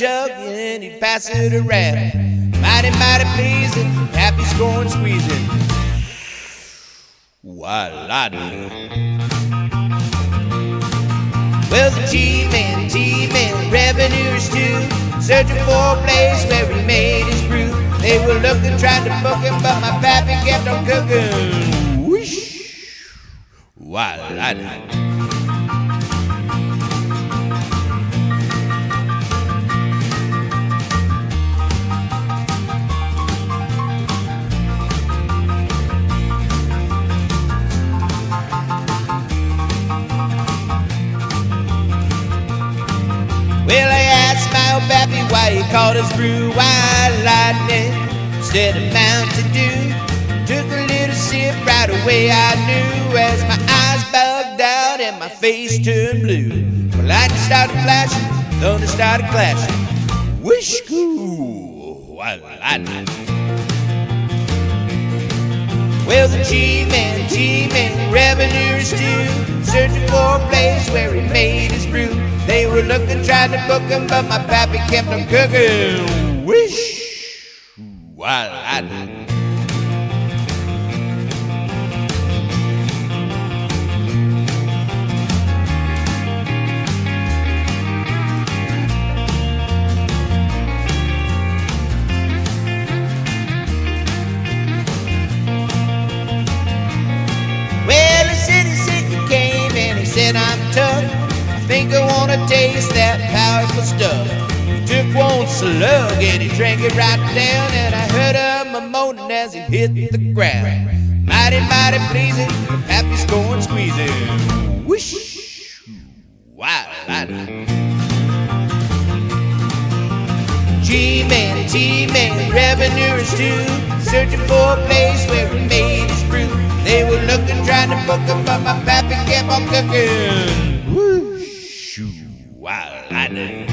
jug and he'd pass it around. Mighty, mighty pleasing, happy scoring, squeezing. While I do. Well, the G-men, revenuers too, searching for a place where he made his brew. They were looking, trying to book him, but my pappy kept on cooking. Whoosh, while I do. Well, I asked my old pappy why he called his brew Wild Lightning instead of Mountain Dew. Took a little sip, right away I knew, as my eyes bugged out and my face turned blue. Well, lightning started flashing, thunder started clashing. Whoosh-coo, Wild Lightning. Well, the G-men, revenuers too, searching for a place where he made his brew. They were looking, trying to book him, but my pappy kept on cooking. Whoosh, while I do. Well, he said he's sick, he came and he said, I'm tough. I think I wanna taste that powerful stuff. He took one slug and he drank it right down, and I heard him moaning as he hit the ground. Mighty, mighty pleasing, happy scoring, squeezing. Whoosh, wild lightning. G-men, revenuers too, searching for a place where he made his brew. They were looking, trying to book him, but my pappy kept on cooking. Whoosh, wild lightning.